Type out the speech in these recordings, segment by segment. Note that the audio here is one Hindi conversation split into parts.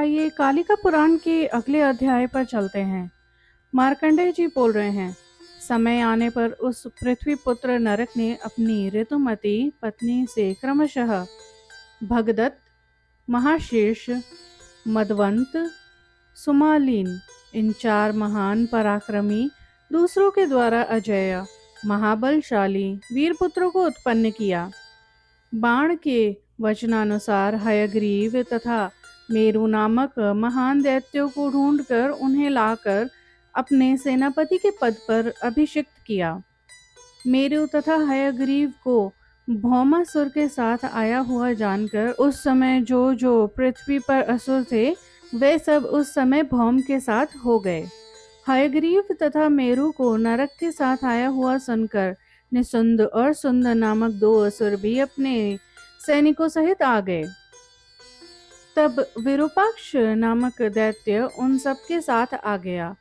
आइए कालिका पुराण के अगले अध्याय पर चलते हैं। मार्कंडेय जी बोल रहे हैं, समय आने पर उस पृथ्वी पुत्र नरक ने अपनी ऋतुमती पत्नी से क्रमशः भगदत्त, महाशीर्ष, मदवंत, सुमालीन इन 4 महान पराक्रमी, दूसरों के द्वारा अजेय, महाबलशाली वीरपुत्रों को उत्पन्न किया। बाण के वचनानुसार हयग्रीव तथा मेरु नामक महान दैत्यों को ढूंढकर उन्हें लाकर अपने सेनापति के पद पर अभिषिक्त किया। मेरु तथा हयग्रीव को भौमासुर के साथ आया हुआ जानकर उस समय जो पृथ्वी पर असुर थे वे सब उस समय भौम के साथ हो गए। हयग्रीव तथा मेरु को नरक के साथ आया हुआ सुनकर निसुंद और सुंद नामक 2 असुर भी अपने सैनिकों सहित आ गए। तब विरूपाक्ष नामक दैत्य उन सब के साथ आ गया।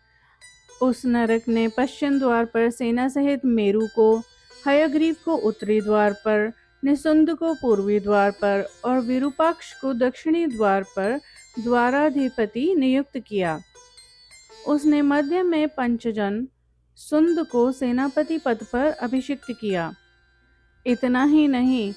उस नरक ने पश्चिम द्वार पर सेना सहित मेरु को, हयग्रीव को उत्तरी द्वार पर, निसुंद को पूर्वी द्वार पर और विरूपाक्ष को दक्षिणी द्वार पर द्वाराधिपति नियुक्त किया। उसने मध्य में पंचजन सुंद को सेनापति पद पर अभिषिक्त किया। इतना ही नहीं,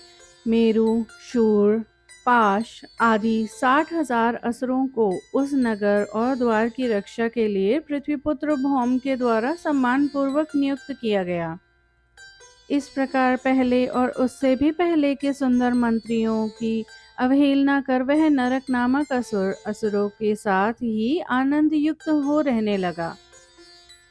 मेरु, शूर, पाश आदि 60,000 असुरों को उस नगर और द्वार की रक्षा के लिए पृथ्वीपुत्र भौम के द्वारा सम्मान पूर्वक नियुक्त किया गया। इस प्रकार पहले और उससे भी पहले के सुंदर मंत्रियों की अवहेलना कर वह नरक नामक असुर असुरों के साथ ही आनंद युक्त हो रहने लगा।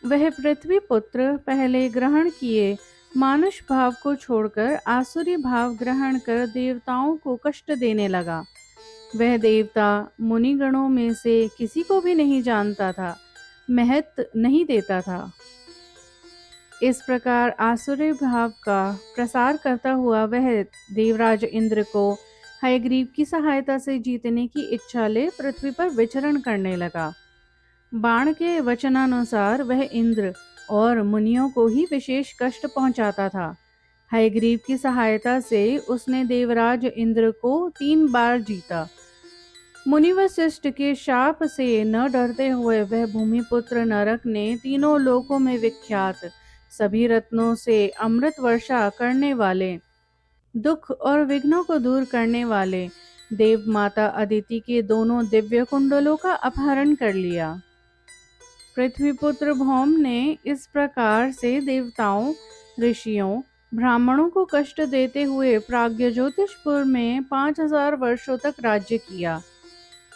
वह पृथ्वी पुत्र पहले ग्रहण किए मानुष भाव को छोड़कर आसुरी भाव ग्रहण कर देवताओं को कष्ट देने लगा। वह देवता मुनिगणों में से किसी को भी नहीं जानता था, महत्व नहीं देता था। इस प्रकार आसुरी भाव का प्रसार करता हुआ वह देवराज इंद्र को हयग्रीव की सहायता से जीतने की इच्छा ले पृथ्वी पर विचरण करने लगा। बाण के वचनानुसार वह इंद्र और मुनियों को ही विशेष कष्ट पहुंचाता था। हयग्रीव की सहायता से उसने देवराज इंद्र को 3 बार जीता। मुनि वशिष्ठ के शाप से न डरते हुए वह भूमिपुत्र नरक ने तीनों लोकों में विख्यात सभी रत्नों से अमृत वर्षा करने वाले, दुख और विघ्नों को दूर करने वाले देव माता अदिति के दोनों दिव्य कुंडलों का अपहरण कर लिया। पृथ्वीपुत्र भौम ने इस प्रकार से देवताओं, ऋषियों, ब्राह्मणों को कष्ट देते हुए प्राग्ञ ज्योतिषपुर में 5000 वर्षों तक राज्य किया।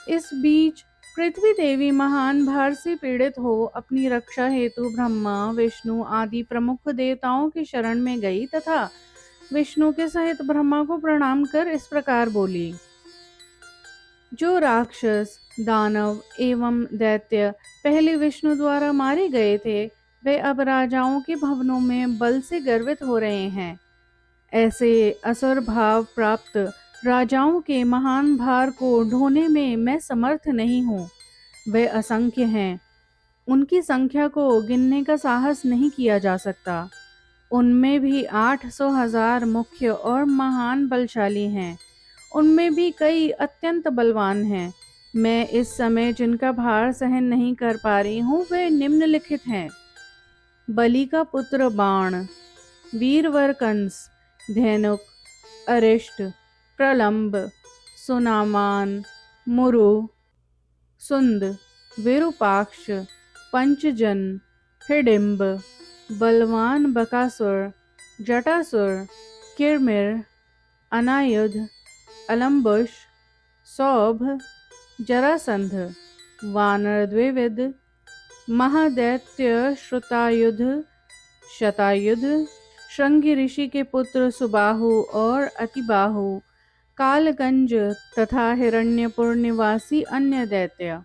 इस बीच पृथ्वी देवी महान भार से पीड़ित हो अपनी रक्षा हेतु ब्रह्मा, विष्णु आदि प्रमुख देवताओं की शरण में गई तथा विष्णु के सहित ब्रह्मा को प्रणाम कर इस प्रकार बोली। जो राक्षस, दानव एवं दैत्य पहले विष्णु द्वारा मारे गए थे वे अब राजाओं के भवनों में बल से गर्वित हो रहे हैं। ऐसे असुर भाव प्राप्त राजाओं के महान भार को ढोने में मैं समर्थ नहीं हूँ। वे असंख्य हैं, उनकी संख्या को गिनने का साहस नहीं किया जा सकता। उनमें भी 800,000 मुख्य और महान बलशाली हैं, उनमें भी कई अत्यंत बलवान हैं। मैं इस समय जिनका भार सहन नहीं कर पा रही हूँ वे निम्नलिखित हैं। बलि का पुत्र बाण, वीरवर कंस, धेनुक, अरिष्ट, प्रलंब, सुनामान, मुरु, सुंद, विरूपाक्ष, पंचजन, हिडिंब, बलवान बकासुर, जटासुर, किरमिर, अनायुध, अलम्बुश, सौभ, जरासंध, वानर द्विविद, महादैत्य श्रुतायुध, शतायुध, श्रृंगी ऋषि के पुत्र सुबाहु और अतिबाहु, कालगंज तथा हिरण्यपुर निवासी अन्य दैत्य।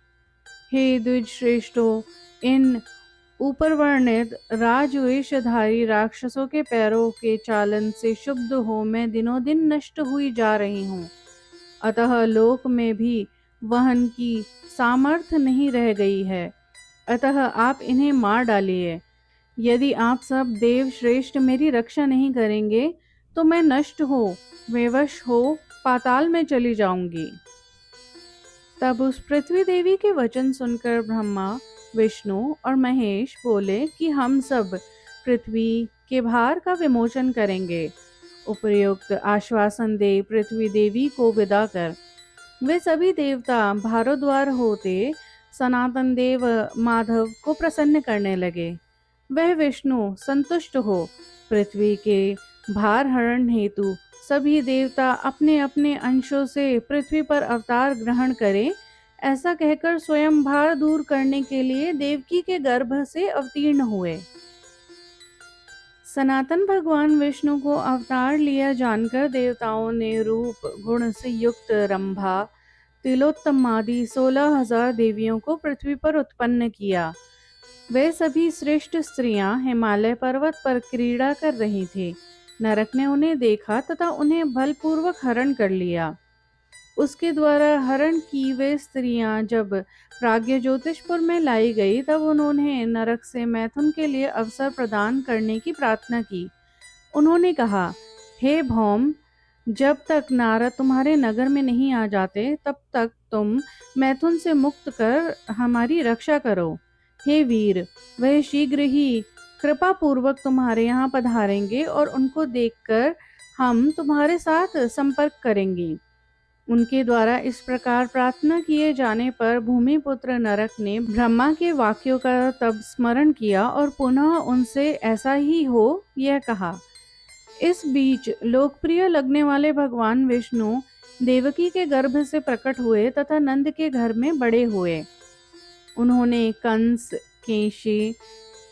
हे द्विज श्रेष्ठो, इन ऊपर वर्णित राजवेशधारी राक्षसों के पैरों के चालन से शुद्ध हो मैं दिनों दिन नष्ट हुई जा रही हूँ। अतः लोक में भी वहन की सामर्थ्य नहीं रह गई है। अतः आप इन्हें मार डालिए। यदि आप सब देव श्रेष्ठ मेरी रक्षा नहीं करेंगे तो मैं नष्ट हो, विवश हो पाताल में चली जाऊंगी। तब उस पृथ्वी देवी के वचन सुनकर ब्रह्मा, विष्णु और महेश बोले कि हम सब पृथ्वी के भार का विमोचन करेंगे। उपयुक्त आश्वासन दे पृथ्वी देवी को विदा कर वे सभी देवता भारद्वार होते सनातन देव माधव को प्रसन्न करने लगे। वह विष्णु संतुष्ट हो पृथ्वी के भार हरण हेतु सभी देवता अपने अपने अंशों से पृथ्वी पर अवतार ग्रहण करें, ऐसा कहकर स्वयं भार दूर करने के लिए देवकी के गर्भ से अवतीर्ण हुए। सनातन भगवान विष्णु को अवतार लिया जानकर देवताओं ने रूप गुण से युक्त रंभा, तिलोत्तम आदि 16,000 देवियों को पृथ्वी पर उत्पन्न किया। वे सभी श्रेष्ठ स्त्रियां हिमालय पर्वत पर क्रीड़ा कर रही थी। नरक ने उन्हें देखा तथा उन्हें बलपूर्वक हरण कर लिया। उसके द्वारा हरण की वे स्त्रियां जब प्राज्ञ ज्योतिषपुर में लाई गई तब उन्होंने नरक से मैथुन के लिए अवसर प्रदान करने की प्रार्थना की। उन्होंने कहा, हे भौम, जब तक नारद तुम्हारे नगर में नहीं आ जाते तब तक तुम मैथुन से मुक्त कर हमारी रक्षा करो। हे वीर, वह शीघ्र ही कृपा पूर्वक तुम्हारे यहाँ पधारेंगे और उनको देखकर हम तुम्हारे साथ संपर्क करेंगे। उनके द्वारा इस प्रकार प्रार्थना किए जाने पर भूमिपुत्र नरक ने ब्रह्मा के वाक्यों का तब स्मरण किया और पुनः उनसे ऐसा ही हो यह कहा। इस बीच लोकप्रिय लगने वाले भगवान विष्णु देवकी के गर्भ से प्रकट हुए तथा नंद के घर में बड़े हुए। उन्होंने कंस, केशी,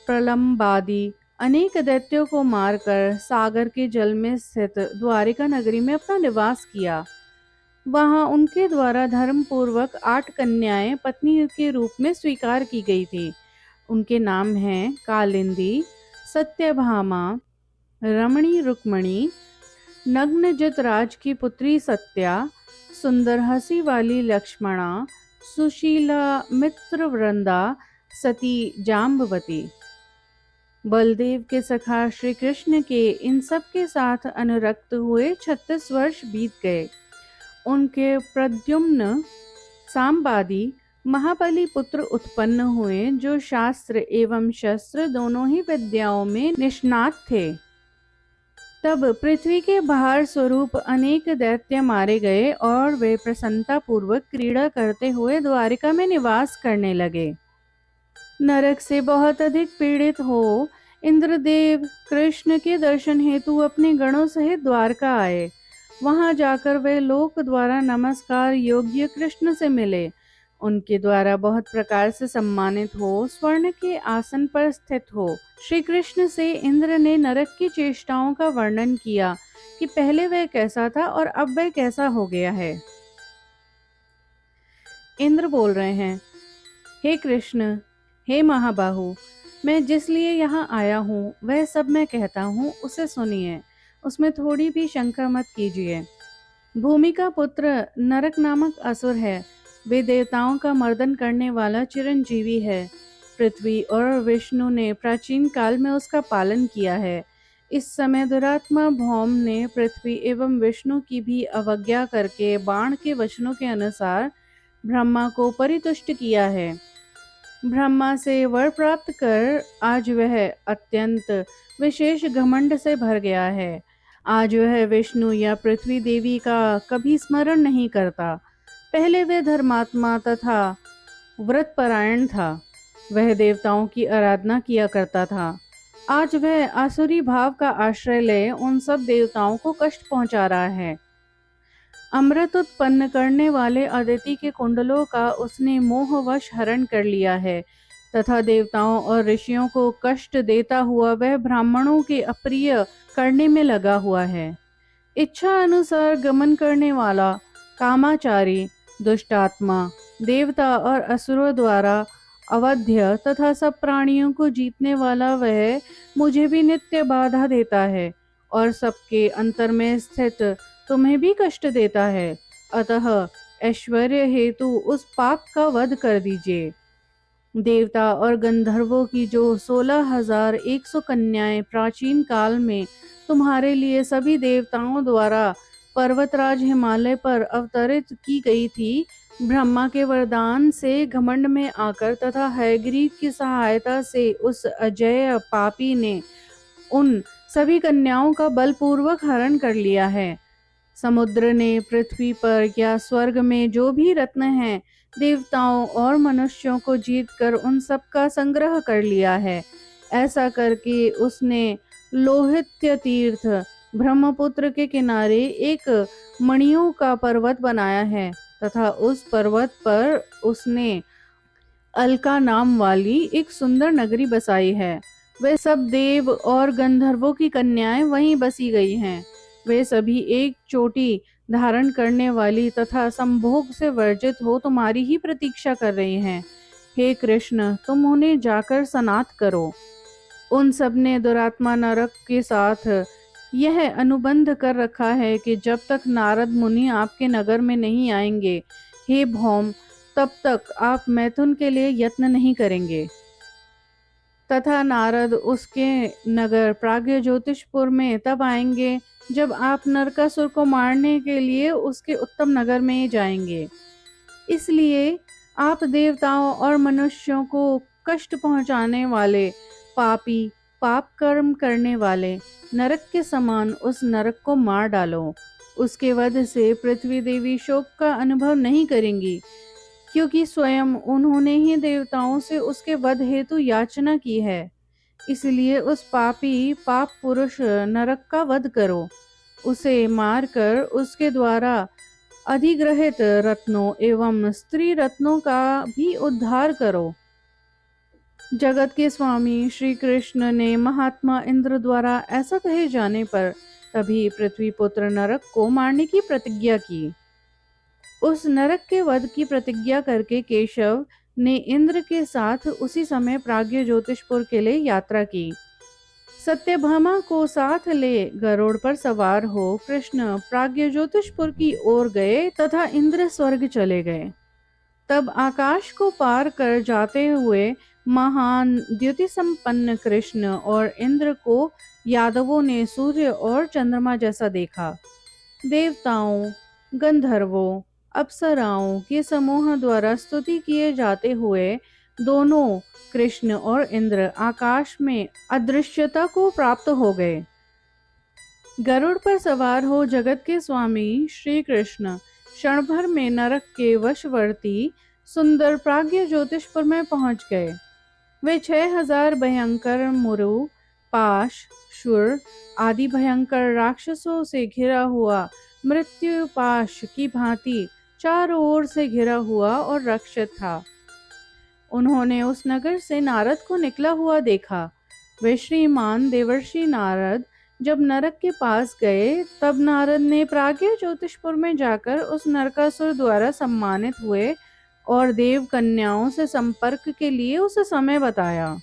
प्रलंबादि अनेक दैत्यों को मारकर सागर के जल में स्थित द्वारिका नगरी में अपना निवास किया। वहां उनके द्वारा धर्म पूर्वक 8 कन्याएं पत्नी के रूप में स्वीकार की गई थी। उनके नाम हैं कालिंदी, सत्यभामा, रमणी रुक्मणी, नग्नजित राज की पुत्री सत्या, सुंदर हंसी वाली लक्ष्मणा, सुशीला मित्रवृंदा, सती जाम्बवती। बलदेव के सखा श्री कृष्ण के इन सब के साथ अनुरक्त हुए 36 वर्ष बीत गए। उनके प्रद्युम्न, सांबादी महाबली पुत्र उत्पन्न हुए जो शास्त्र एवं शस्त्र दोनों ही विद्याओं में निष्णात थे। तब पृथ्वी के भार स्वरूप अनेक दैत्य मारे गए और वे प्रसन्नता पूर्वक क्रीड़ा करते हुए द्वारिका में निवास करने लगे। नरक से बहुत अधिक पीड़ित हो इंद्रदेव कृष्ण के दर्शन हेतु अपने गणों सहित द्वारका आए। वहां जाकर वे लोक द्वारा नमस्कार योग्य कृष्ण से मिले। उनके द्वारा बहुत प्रकार से सम्मानित हो स्वर्ण के आसन पर स्थित हो श्री कृष्ण से इंद्र ने नरक की चेष्टाओं का वर्णन किया कि पहले वह कैसा था और अब वह कैसा हो गया है। इंद्र बोल रहे हैं, हे कृष्ण, हे महाबाहु, मैं जिस लिए यहाँ आया हूँ वह सब मैं कहता हूँ, उसे सुनिए, उसमें थोड़ी भी शंका मत कीजिए। भूमि का पुत्र नरक नामक असुर है। वे देवताओं का मर्दन करने वाला चिरंजीवी है। पृथ्वी और विष्णु ने प्राचीन काल में उसका पालन किया है। इस समय दुरात्मा भौम ने पृथ्वी एवं विष्णु की भी अवज्ञा करके बाण के वचनों के अनुसार ब्रह्मा को परितुष्ट किया है। ब्रह्मा से वर प्राप्त कर आज वह अत्यंत विशेष घमंड से भर गया है। आज वह विष्णु या पृथ्वी देवी का कभी स्मरण नहीं करता। पहले वह धर्मात्मा तथा व्रतपरायण था। वह देवताओं की आराधना किया करता था। आज वह आसुरी भाव का आश्रय ले उन सब देवताओं को कष्ट पहुंचा रहा है। अमृत उत्पन्न करने वाले अदिति के कुंडलों का उसने मोहवश हरण कर लिया है तथा देवताओं और ऋषियों को कष्ट देता हुआ वह ब्राह्मणों के अप्रिय करने में लगा हुआ है। इच्छा अनुसार गमन करने वाला, कामाचारी, दुष्टात्मा, देवता और असुरों द्वारा अवध्य तथा सब प्राणियों को जीतने वाला वह मुझे भी नित्य बाधा देता है और सबके अंतर में स्थित तुम्हें भी कष्ट देता है। अतः ऐश्वर्य हेतु उस पाप का वध कर दीजिए। देवता और गंधर्वों की जो 16,100 कन्याएं प्राचीन काल में तुम्हारे लिए सभी देवताओं द्वारा पर्वतराज हिमालय पर अवतरित की गई थी, ब्रह्मा के वरदान से घमंड में आकर तथा हयग्रीव की सहायता से उस अजय पापी ने उन सभी कन्याओं का बलपूर्वक हरण कर लिया है। समुद्र ने पृथ्वी पर या स्वर्ग में जो भी रत्न हैं, देवताओं और मनुष्यों को जीतकर उन सब का संग्रह कर लिया है। ऐसा करके उसने लोहित्य तीर्थ ब्रह्मपुत्र के किनारे एक मणियों का पर्वत बनाया है तथा उस पर्वत पर उसने अलका नाम वाली एक सुंदर नगरी बसाई है। वे सब देव और गंधर्वों की कन्याएं वहीं बसी गई हैं। वे सभी एक चोटी धारण करने वाली तथा संभोग से वर्जित हो तुम्हारी ही प्रतीक्षा कर रही हैं। हे कृष्ण, तुम उन्हें जाकर सनाथ करो। उन सब ने दुरात्मा नरक के साथ यह अनुबंध कर रखा है कि जब तक नारद मुनि आपके नगर में नहीं आएंगे, हे भौम, तब तक आप मैथुन के लिए यत्न नहीं करेंगे। तथा नारद उसके नगर प्राग्ञ ज्योतिषपुर में तब आएंगे जब आप नरकासुर को मारने के लिए उसके उत्तम नगर में जाएंगे। इसलिए आप देवताओं और मनुष्यों को कष्ट पहुंचाने वाले पापी, पाप कर्म करने वाले नरक के समान उस नरक को मार डालो। उसके वध से पृथ्वी देवी शोक का अनुभव नहीं करेंगी, क्योंकि स्वयं उन्होंने ही देवताओं से उसके वध हेतु याचना की है। इसलिए उस पापी पाप पुरुष नरक का वध करो। उसे मारकर उसके द्वारा अधिग्रहित रत्नों एवं स्त्री रत्नों का भी उद्धार करो। जगत के स्वामी श्री कृष्ण ने महात्मा इंद्र द्वारा ऐसा कहे जाने पर तभी पृथ्वी पुत्र नरक को मारने की प्रतिज्ञा की। उस नरक के वध की प्रतिज्ञा करके केशव ने इंद्र के साथ उसी समय प्राग्ञ ज्योतिषपुर के लिए यात्रा की। सत्यभामा को साथ ले गरुड़ पर सवार हो कृष्ण प्राग्ञ ज्योतिषपुर की ओर गए तथा इंद्र स्वर्ग चले गए। तब आकाश को पार कर जाते हुए महान द्युति संपन्न कृष्ण और इंद्र को यादवों ने सूर्य और चंद्रमा जैसा देखा। देवताओं, गंधर्वों, अप्सराओं के समूह द्वारा स्तुति किए जाते हुए दोनों कृष्ण और इंद्र आकाश में अदृश्यता को प्राप्त हो गए। गरुड़ पर सवार हो जगत के स्वामी श्री कृष्ण क्षण भर में नरक के वशवर्ती सुंदर प्राग्ञ ज्योतिषपुर में पहुंच गए। वे 6000 भयंकर मुरु, पाश, शुर आदि भयंकर राक्षसों से घिरा हुआ मृत्यु पाश की भांति चारों ओर से घिरा हुआ और रक्षित था। उन्होंने उस नगर से नारद को निकला हुआ देखा। वे श्रीमान देवर्षि नारद जब नरक के पास गए तब नारद ने प्राग्ञ ज्योतिषपुर में जाकर उस नरकासुर द्वारा सम्मानित हुए और देव कन्याओं से संपर्क के लिए उसे समय बताया।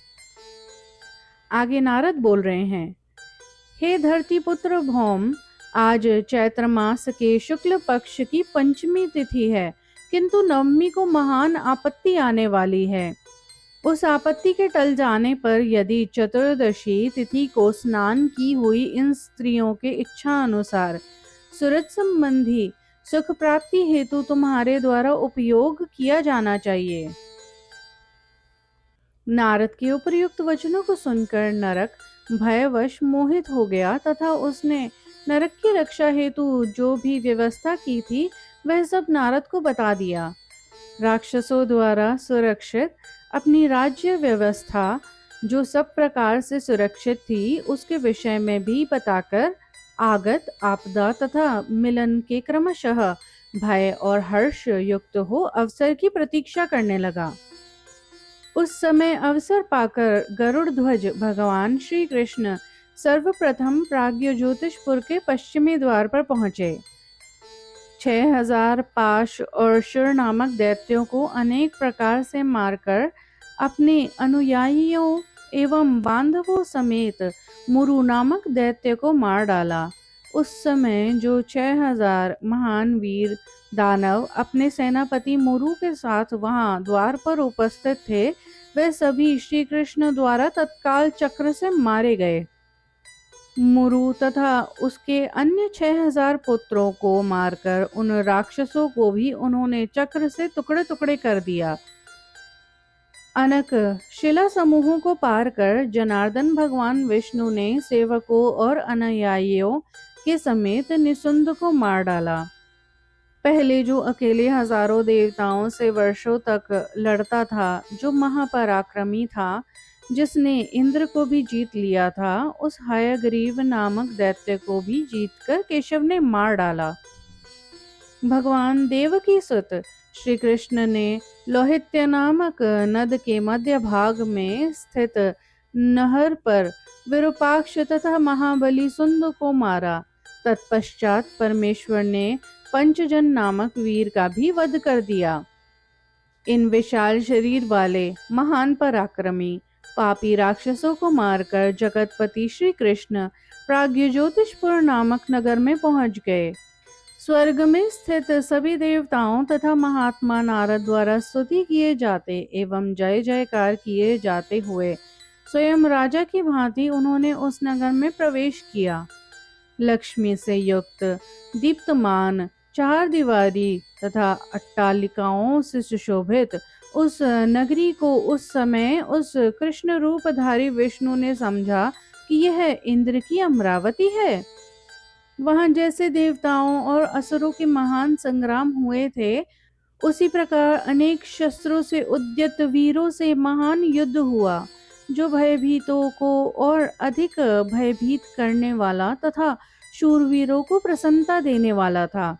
आगे नारद बोल रहे हैं, हे धरती पुत्र भौम, आज चैत्र मास के शुक्ल पक्ष की पंचमी तिथि है, किंतु नवमी को महान आपत्ति आने वाली है। उस आपत्ति के टल जाने पर यदि चतुर्दशी तिथि को स्नान की हुई इन स्त्रियों के इच्छा अनुसार सूरज संबंधी सुख प्राप्ति हेतु तुम्हारे द्वारा उपयोग किया जाना चाहिए। नारद के उपर्युक्त वचनों को सुनकर नरक भयवश मोहित हो गया तथा उसने नरक की रक्षा हेतु जो भी व्यवस्था की थी वह सब नारद को बता दिया। राक्षसों द्वारा सुरक्षित अपनी राज्य व्यवस्था जो सब प्रकार से सुरक्षित थी उसके विषय में भी बताकर आगत आपदा तथा मिलन के क्रमशः भय और हर्ष युक्त हो अवसर की प्रतीक्षा करने लगा। उस समय अवसर पाकर गरुड़ ध्वज भगवान श्री कृष्ण सर्वप्रथम प्राग्ञ ज्योतिषपुर के पश्चिमी द्वार पर पहुंचे। 6000 पाश और शुर नामक दैत्यों को अनेक प्रकार से मारकर अपने अनुयायियों एवं बांधवों समेत मुरु नामक दैत्य को मार डाला। उस समय जो 6000 महान वीर दानव अपने सेनापति मुरु के साथ वहां द्वार पर उपस्थित थे, वे सभी श्री कृष्ण द्वारा तत्काल चक्र से मारे गए। मुरु तथा उसके अन्य 6000 पुत्रों को मारकर उन राक्षसों को भी उन्होंने चक्र से टुकड़े टुकड़े कर दिया। अनक शिला समूहों को पार कर जनार्दन भगवान विष्णु ने सेवकों और अनुयायियों के समेत निशुंभ को मार डाला। पहले जो अकेले हजारों देवताओं से वर्षों तक लड़ता था, जो महापराक्रमी था, जिसने इंद्र को भी जीत लिया था, उस हयग्रीव नामक दैत्य को भी जीतकर केशव ने मार डाला। भगवान देवकी सुत श्री कृष्ण ने लोहित्य नामक नद के मध्य भाग में स्थित नहर पर विरूपाक्ष तथा महाबली सुंद को मारा। तत्पश्चात परमेश्वर ने पंचजन नामक वीर का भी वध कर दिया। इन विशाल शरीर वाले महान पराक्रमी पापी राक्षसों को मारकर जगतपति श्री कृष्ण प्राग्ञ ज्योतिषपुर नामक नगर में पहुंच गए। स्वर्ग में स्थित सभी देवताओं तथा महात्मा नारद द्वारा स्तुति किए जाते एवं जय जयकार किए जाते हुए स्वयं राजा की भांति उन्होंने उस नगर में प्रवेश किया। लक्ष्मी से युक्त दीप्तमान चार दीवारी तथा अट्टालिकाओं से सुशोभित उस नगरी को उस समय उस कृष्ण रूपधारी विष्णु ने समझा कि यह इंद्र की अमरावती है। वहां जैसे देवताओं और असुरों के महान संग्राम हुए थे, उसी प्रकार अनेक शस्त्रों से उद्यत वीरों से महान युद्ध हुआ, जो भयभीतों को और अधिक भयभीत करने वाला तथा शूरवीरों को प्रसन्नता देने वाला था।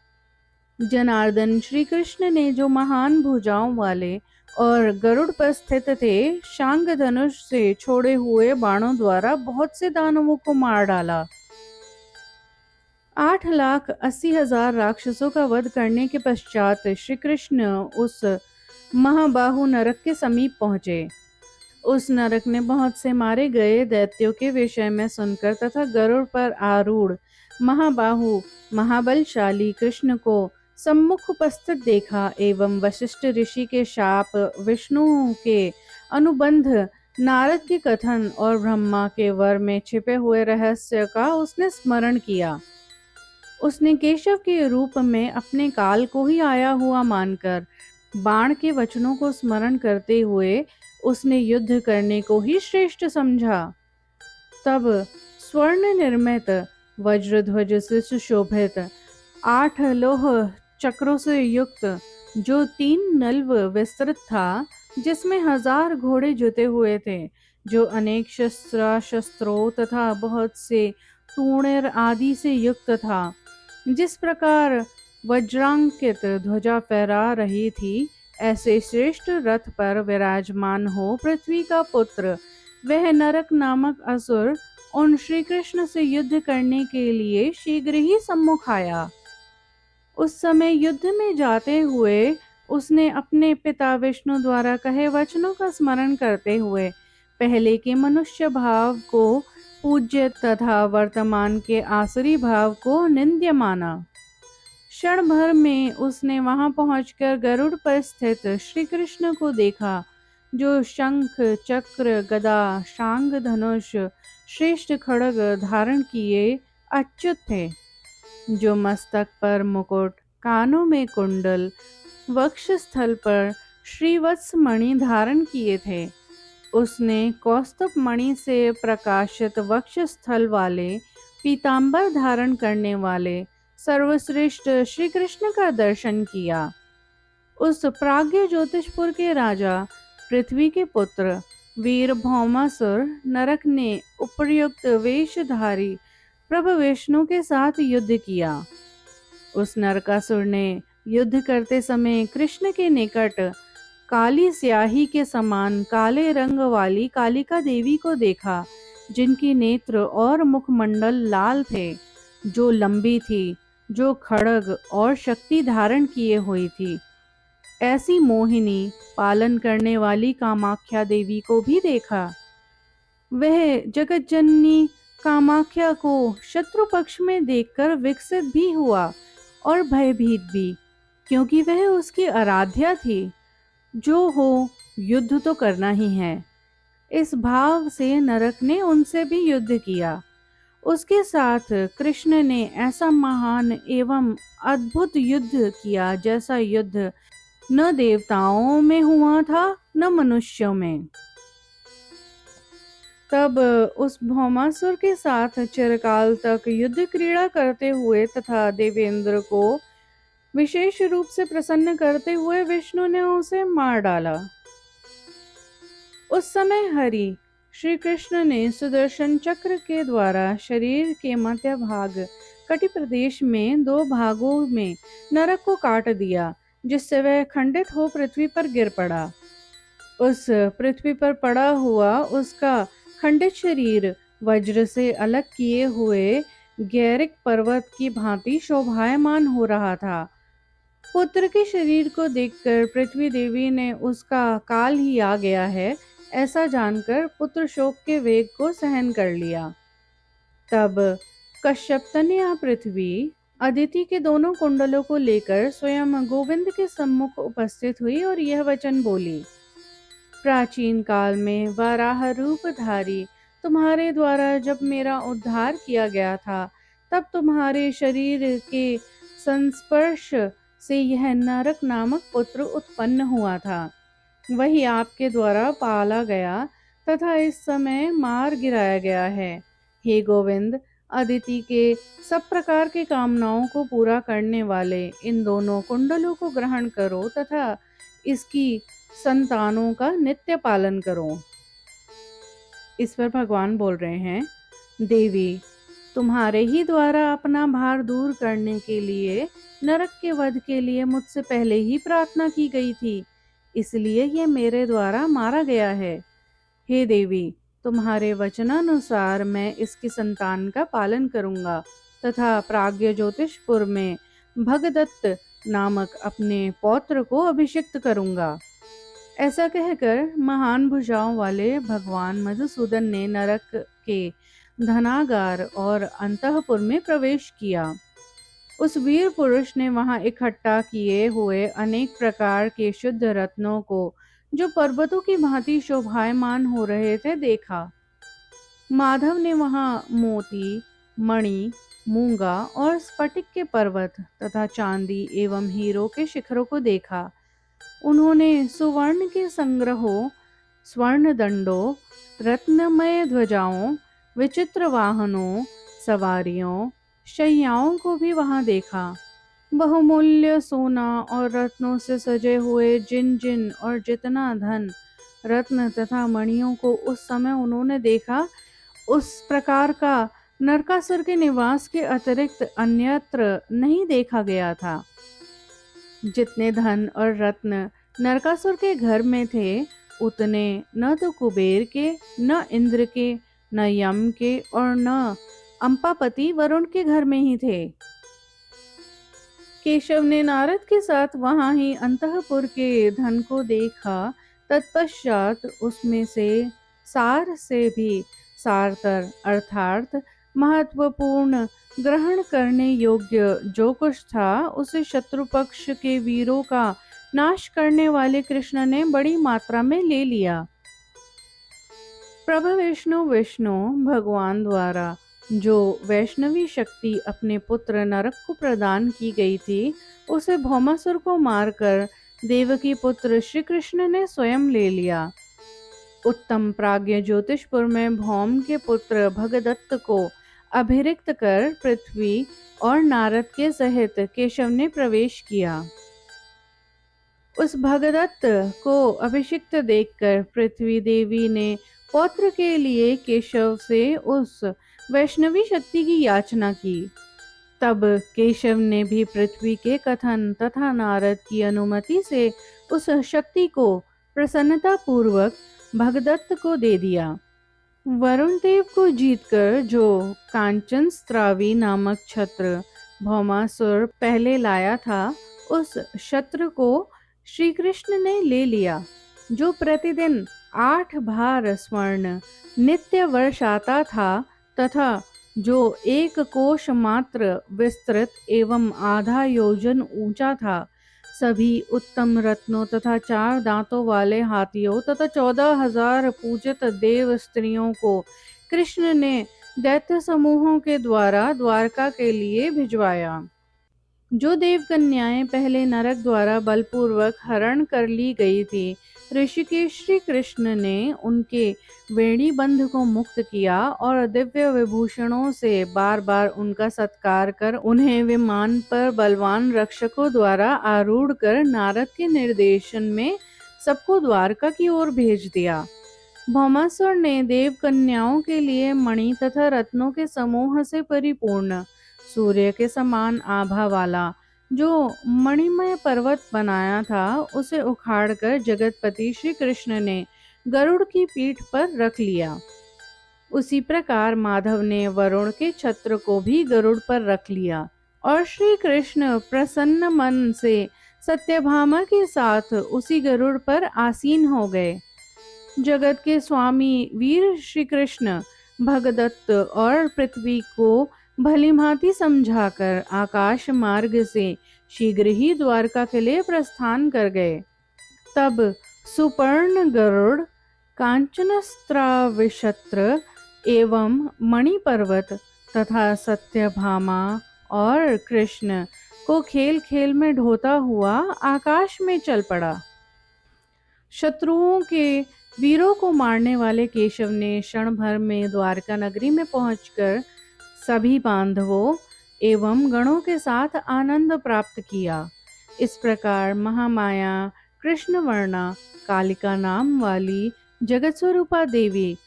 जनार्दन श्री कृष्ण ने जो महान भुजाओं वाले और गरुड़ पर स्थित थे, शांग धनुष से छोड़े हुए बाणों द्वारा बहुत से दानवों को मार डाला। 8,80,000 राक्षसों का वध करने के पश्चात श्री कृष्ण उस महाबाहु नरक के समीप पहुंचे। उस नरक ने बहुत से मारे गए दैत्यों के विषय में सुनकर तथा गरुड़ पर आरूढ़ महाबाहु महाबलशाली कृष्ण को सम्मुख उपस्थित देखा एवं वशिष्ठ ऋषि के शाप, विष्णु के अनुबंध, नारद के कथन और ब्रह्मा के वर में छिपे हुए रहस्य का उसने स्मरण किया। उसने केशव के रूप में अपने काल को ही आया हुआ मानकर बाण के वचनों को स्मरण करते हुए उसने युद्ध करने को ही श्रेष्ठ समझा। तब स्वर्ण निर्मित वज्रध्वज से सुशोभित 8 लोह चक्रों से युक्त जो 3 नल्व विस्तृत था, जिसमें 1000 घोड़े जुते हुए थे, जो अनेक शस्त्रों तथा बहुत से तूणेर आदि से युक्त था, जिस प्रकार वज्रांकित ध्वजा फहरा रही थी, ऐसे श्रेष्ठ रथ पर विराजमान हो पृथ्वी का पुत्र वह नरक नामक असुर उन श्री कृष्ण से युद्ध करने के लिए शीघ्र ही सम्मुख आया। उस समय युद्ध में जाते हुए उसने अपने पिता विष्णु द्वारा कहे वचनों का स्मरण करते हुए पहले के मनुष्य भाव को पूज्य तथा वर्तमान के आसुरी भाव को निंद्य माना। क्षण भर में उसने वहां पहुंचकर गरुड़ पर स्थित श्री कृष्ण को देखा, जो शंख चक्र गदा शांग धनुष श्रेष्ठ खड्ग धारण किए अच्युत थे, जो मस्तक पर मुकुट, कानों में कुंडल, वक्षस्थल पर श्रीवत्स मणि धारण किए थे। उसने कौस्तुभ मणि से प्रकाशित वक्षस्थल वाले पीतांबर धारण करने वाले सर्वश्रेष्ठ श्री कृष्ण का दर्शन किया। उस प्राज्ञ ज्योतिषपुर के राजा पृथ्वी के पुत्र वीर भौमासुर नरक ने उपर्युक्त वेशधारी प्रभु विष्णु के साथ युद्ध किया। उस नरकासुर ने युद्ध करते समय कृष्ण के निकट काली स्याही के समान काले रंग वाली कालिका देवी को देखा, जिनकी नेत्र और मुखमंडल लाल थे, जो लंबी थी, जो खड्ग और शक्ति धारण किए हुई थी। ऐसी मोहिनी पालन करने वाली कामाख्या देवी को भी देखा। वह जगत जननी कामाख्या को शत्रु पक्ष में देखकर विकसित भी हुआ और भयभीत भी, क्योंकि वह उसकी आराध्या थी। जो हो, युद्ध तो करना ही है। इस भाव से नरक ने उनसे भी युद्ध किया। उसके साथ कृष्ण ने ऐसा महान एवं अद्भुत युद्ध किया जैसा युद्ध न देवताओं में हुआ था न मनुष्यों में। तब उस भौमासुर के साथ चिरकाल तक युद्ध क्रीड़ा करते हुए तथा देवेंद्र को विशेष रूप से प्रसन्न करते हुए विष्णु ने उसे मार डाला। उस समय हरि श्री कृष्ण ने सुदर्शन चक्र के द्वारा शरीर के मध्य भाग कटि प्रदेश में 2 भागों में नरक को काट दिया, जिससे वह खंडित हो पृथ्वी पर गिर पड़ा। उस पृथ्वी पर पड़ा हुआ उसका खंडित शरीर वज्र से अलग किए हुए गैरिक पर्वत की भांति शोभायमान हो रहा था। पुत्र के शरीर को देखकर पृथ्वी देवी ने उसका काल ही आ गया है ऐसा जानकर पुत्र शोक के वेग को सहन कर लिया। तब कश्यप तनया पृथ्वी अदिति के दोनों कुंडलों को लेकर स्वयं गोविंद के सम्मुख उपस्थित हुई और यह वचन बोली। प्राचीन काल में वराह रूपधारी तुम्हारे द्वारा जब मेरा उद्धार किया गया था, तब तुम्हारे शरीर के संस्पर्श से यह नरक नामक पुत्र उत्पन्न हुआ था। वही आपके द्वारा पाला गया तथा इस समय मार गिराया गया है। हे गोविंद, अदिति के सब प्रकार के कामनाओं को पूरा करने वाले इन दोनों कुंडलों को ग्रहण करो तथा इसकी संतानों का नित्य पालन करो। इस पर भगवान बोल रहे हैं, देवी, तुम्हारे ही द्वारा अपना भार दूर करने के लिए नरक के वध के लिए मुझसे पहले ही प्रार्थना की गई थी, इसलिए ये मेरे द्वारा मारा गया है। हे देवी, तुम्हारे वचनानुसार मैं इसकी संतान का पालन करूंगा तथा प्राज्ञ ज्योतिषपुर में भगदत्त नामक अपने पौत्र को अभिषिक्त करूंगा। ऐसा कहकर महान भुजाओं वाले भगवान मधुसूदन ने नरक के धनागार और अंतःपुर में प्रवेश किया। उस वीर पुरुष ने वहां इकट्ठा किए हुए अनेक प्रकार के शुद्ध रत्नों को, जो पर्वतों की भांति शोभायमान हो रहे थे, देखा। माधव ने वहां मोती, मणि, मूंगा और स्फटिक के पर्वत तथा चांदी एवं हीरो के शिखरों को देखा। उन्होंने सुवर्ण के संग्रहों, स्वर्ण दंडों, रत्नमय ध्वजाओं, विचित्र वाहनों, सवारियों, शैयाओं को भी वहां देखा। बहुमूल्य सोना और रत्नों से सजे हुए जिन जिन और जितना धन, रत्न तथा मणियों को उस समय उन्होंने देखा, उस प्रकार का नरकासुर के निवास के अतिरिक्त अन्यत्र नहीं देखा गया था। जितने धन और रत्न नरकासुर के घर में थे, उतने न तो कुबेर के, न इंद्र के, न यम के और न अम्पापति वरुण के घर में ही थे। केशव ने नारद के साथ वहां ही अंतःपुर के धन को देखा। तत्पश्चात उसमें से सार से भी सारतर अर्थात महत्वपूर्ण ग्रहण करने योग्य जो कुछ था, उसे शत्रु पक्ष के वीरों का नाश करने वाले कृष्ण ने बड़ी मात्रा में ले लिया। प्रभु विष्णु भगवान द्वारा जो वैष्णवी शक्ति अपने पुत्र नरक को प्रदान की गई थी, उसे भौमासुर को मारकर देवकी पुत्र श्री कृष्ण ने स्वयं ले लिया। उत्तम प्राज्ञ ज्योतिषपुर में भौम के पुत्र भगदत्त को अभिरिक्त कर पृथ्वी और नारद के सहित केशव ने प्रवेश किया। उस भगदत्त को अभिषिक्त देखकर पृथ्वी देवी ने पौत्र के लिए केशव से उस वैष्णवी शक्ति की याचना की। तब केशव ने भी पृथ्वी के कथन तथा नारद की अनुमति से उस शक्ति को प्रसन्नता पूर्वक भगदत्त को दे दिया। वरुण देव को जीतकर जो कांचन स्त्रावी नामक छत्र भौमासुर पहले लाया था, उस छत्र को श्री कृष्ण ने ले लिया, जो प्रतिदिन 8 भार स्वर्ण नित्य वर्ष आता था तथा जो 1 कोश मात्र विस्तृत एवं आधा योजन ऊंचा था। सभी उत्तम रत्नों तथा 4 दांतों वाले हाथियों तथा 14,000 पूजित देव स्त्रियों को कृष्ण ने दैत्य समूहों के द्वारा द्वारका के लिए भिजवाया। जो देवकन्याएं पहले नरक द्वारा बलपूर्वक हरण कर ली गई थी, ऋषिकेश श्री कृष्ण ने उनके वेणी बंध को मुक्त किया और दिव्य विभूषणों से बार बार उनका सत्कार कर उन्हें विमान पर बलवान रक्षकों द्वारा आरूढ़ कर नारद के निर्देशन में सबको द्वारका की ओर भेज दिया। भौमासुर ने देव कन्याओं के लिए मणि तथा रत्नों के समूह से परिपूर्ण सूर्य के समान आभा वाला जो मणिमय पर्वत बनाया था, उसे उखाड़कर जगतपति श्री कृष्ण ने गरुड़ की पीठ पर रख लिया। उसी प्रकार माधव ने वरुण के छत्र को भी गरुड़ पर रख लिया और श्री कृष्ण प्रसन्न मन से सत्यभामा के साथ उसी गरुड़ पर आसीन हो गए। जगत के स्वामी वीर श्री कृष्ण भगदत्त और पृथ्वी को भलीभांति समझाकर आकाश मार्ग से शीघ्र ही द्वारका के लिए प्रस्थान कर गए। तब सुपर्ण गरुड़, कांचनस्त्राविशत्र एवं मणि पर्वत तथा सत्यभामा और कृष्ण को खेल खेल में ढोता हुआ आकाश में चल पड़ा। शत्रुओं के वीरों को मारने वाले केशव ने क्षण भर में द्वारका नगरी में पहुंचकर सभी बांधवों एवं गणों के साथ आनंद प्राप्त किया। इस प्रकार महामाया कृष्णवर्णा कालिका नाम वाली जगत स्वरूपा देवी,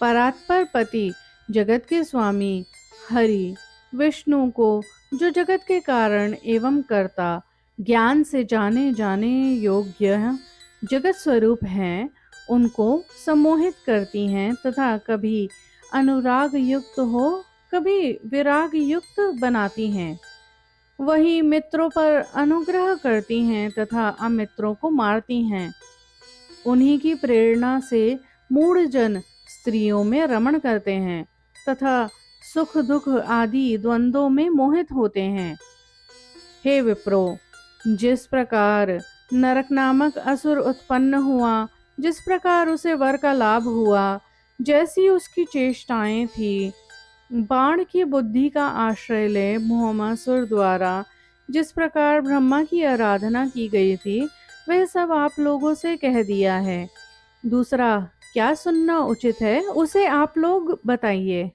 परात्पर पति जगत के स्वामी हरि विष्णु को, जो जगत के कारण एवं कर्ता ज्ञान से जाने जाने योग्य जगत स्वरूप हैं, उनको सम्मोहित करती हैं तथा कभी अनुराग युक्त हो कभी विराग युक्त बनाती हैं। वही मित्रों पर अनुग्रह करती हैं तथा अमित्रों को मारती हैं। उन्हीं की प्रेरणा से मूढ़ जन स्त्रियों में रमण करते हैं तथा सुख दुख आदि द्वंद्वों में मोहित होते हैं। हे विप्रो, जिस प्रकार नरक नामक असुर उत्पन्न हुआ, जिस प्रकार उसे वर का लाभ हुआ, जैसी उसकी चेष्टाएं थी, बाण की बुद्धि का आश्रय ले भौमासुर द्वारा जिस प्रकार ब्रह्मा की आराधना की गई थी, वह सब आप लोगों से कह दिया है। दूसरा क्या सुनना उचित है, उसे आप लोग बताइए।